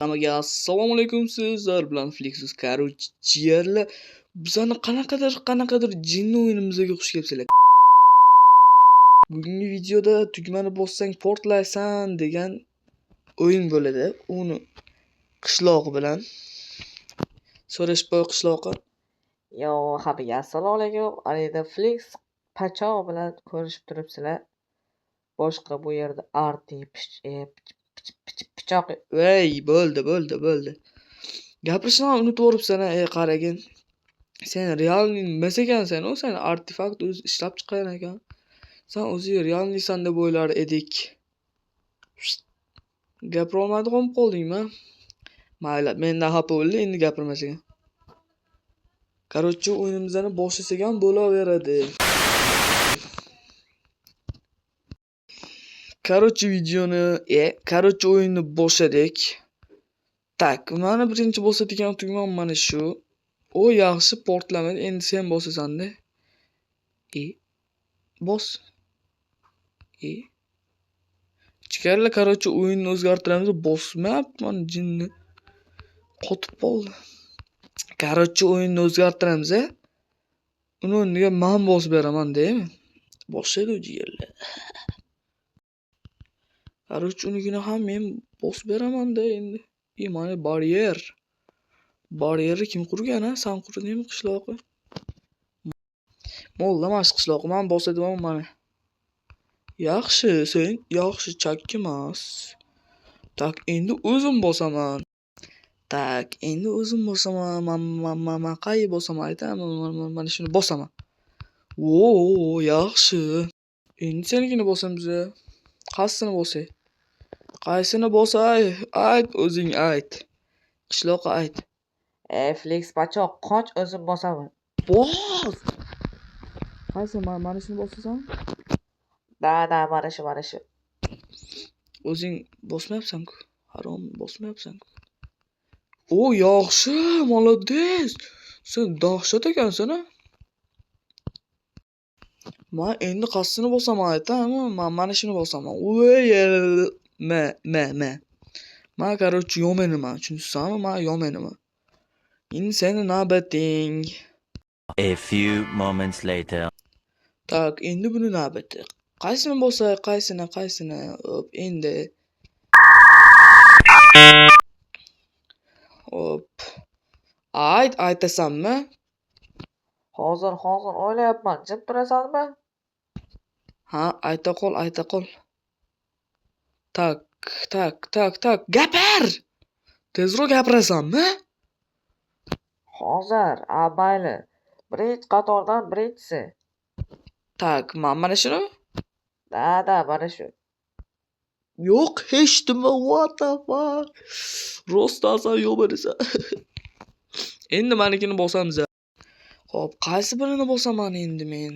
Hammaga assalomu alaykum, sizlar bilan Flixus. Короче, jigarlar, bizani qanaqadir jinni o'yinimizga xush kelibsizlar. Bugungi videoda tugmani bossang portlaysan degan o'yin bo'ladi. Uni qishloq bilan So'rashboy qishloqi. Yo, hammaga assalomu alaykum. Alida Flix Pacho bilan ko'rishib turibsizlar. Boshqa bu yerda arti pichoq. Voy, bo'ldi. Gapirishni unutib o'ribsan, qaragin. Sen realniy emas ekansan, sen artefakt o'zi ishlab chiqqan ekan. Sen o'zi realniysan deb o'ylar edik. Gapira olmadi qolib qoldingmi? Mayli, mendan xafa bo'ldi, endi gapirmasak. Короче, o'yinimizni boshlasak ham bo'laveradi. Короче, o'yinni boshladik. Tak, mana birinchi bosadigan tugma mana shu. O yaxshi portlamadi. Endi sen bosasan-da. Bos. Chikarlar, короче, o'yinni o'zgartiramiz. Bosmayapman jinni. Qotib qoldi. Короче, o'yinni o'zgartiramiz, Uni o'rniga men bosib beraman, deymi? Boshlaydi u jigarlar. Короче, unigina ham men bosib beraman-da endi. Mana baryer. Baryerni kim qurgan, ha? Sen qurdingmi qishloqni? Mo'lla mash qishloqni men bosadiman mana. Yaxshi, sen yaxshi chakkimas. Tak, endi o'zim bosaman. Men qayerga bosaman aytaman. Mana shuni bosaman. Oo, yaxshi. Endi senikini bosamiz. Qaysini bosay? Qaysini bosay? Ayt, o'zing ayt. Qishloqqa ayt. Flix Pacho, qoch o'zim bosaman. Bos! Qaysi mana shuni bosasan? Da, mana shu. O'zing bosmayapsan-ku. Harom bosmayapsan-ku. O, yaxshi, молодец. Sen dahshat ekansan, ha? Men endi qassini bosaman aytaman, men mana shuni bosaman. Men короче yo'meniman, tushunsanmi? Men yo'meniman. Endi seni navbating. A few moments later. Tak, endi buni navbati. Qaysini bosay, qaysini? Hop, endi. Hop. Aytasanmi? Hozir o'ylayapman. Jim turasanmi? Ha, ayta qol. Tak. Gapir! Tezroq gapirasanmi? Hozir, mayli. Birinchi qatordan birinchisi. Tak, mana shuni? Da, mana shu. Yo'q, hech nima. What the fuck? Rostdan yo'q bo'lsa. Endi menikini bosamiz. Xo'p, qaysi birini bosaman endi men?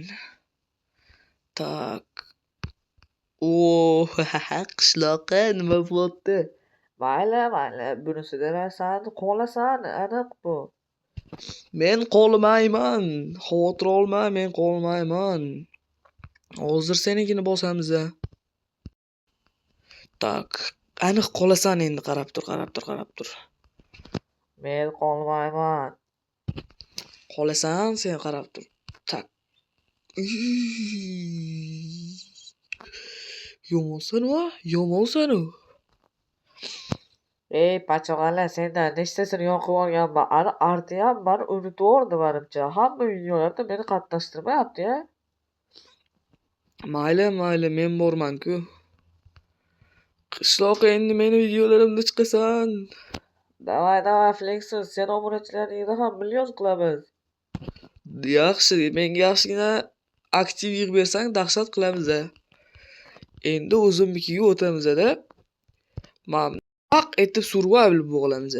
Tak. O, qishloqqa nima bo'pti? Mayli. Bunisida sen qo'lasan, aniq bu. Men qolmayman. Xavotir olma, men qolmayman. Hozir senikini bosamiz. Tak, aniq qolasan endi, qarab tur. Men qolmayman. Qolasan, sen qarab tur. Tak. Yomonsan u. Pachog'ala, sendan nechtasini yoqib olganman. Ani arti ham meni unutib o'rdi menimcha. Hamma videolarda meni qatnashtirmayapti-ya. Mayli, men borman-ku. Qishloqqa endi meni videolarimda chiqasan. Davay, Flexus, sen obunachilaringni ham million qilamiz. Yaxshi, menga yaxshigina aktiv yig'ib bersang, dahshat qilamiz. Endi o'zimnikiga o'tamiz-da. Men haq etib survival bo'lamiz.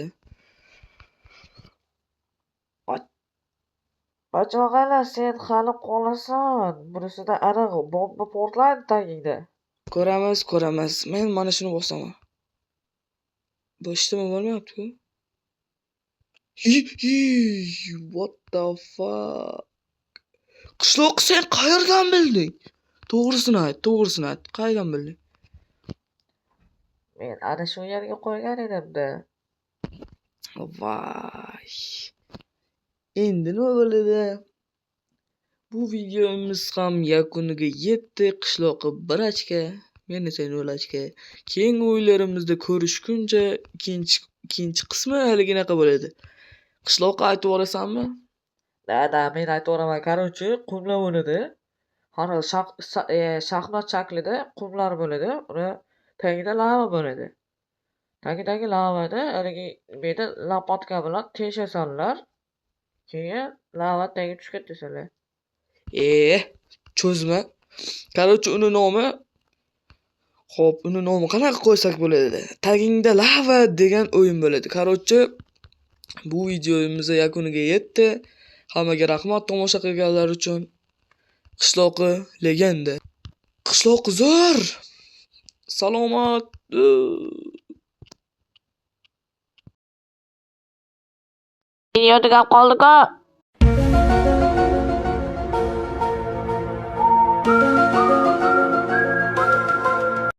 Pachog'ala, sen hali qolasan. Bunisida aniq bomba portlaydi tagingda. Ko'ramiz. Men mana shuni bosaman. Bo'shdimi, bo'lmayapti-ku? What the fuck? Qishloq, sen qayerdan bilding? To'g'risini ayt. Qayerdan bilding? Men ana shu yerga qo'ygan edim-da. Voy. Endi nima bo'ladi? Bu videomiz ham yakuniga yetdi. Qishloqqa 1 ochka, men esa 0 ochka. Keyingi o'yinlarimizda ko'rishguncha ikkinchi qismi haliginaqa bo'ladi. Qishloqqa aytib yuborasanmi? Da, men aytaveraman. Короче, qumlar bo'ladi. Har xil shaxmat shaklida qumlar bo'ladi. Uni tagida lava bo'ladi. Tagidagi lavani haligi buyerda lopotka bilan teshasanlar. Keyin lava tagiga tushib ketasanlar. Cho'zma. Короче, uni nomi qanaqa qo'ysak bo'ladi? Tagingda lava degan o'yin bo'ladi. Короче, bu videomiz yakuniga yetdi. Hammaga rahmat tomosha qilganlar uchun. Qishloqi legenda. Qishloq zo'r. Salomat. Video tugab qoldi-ku.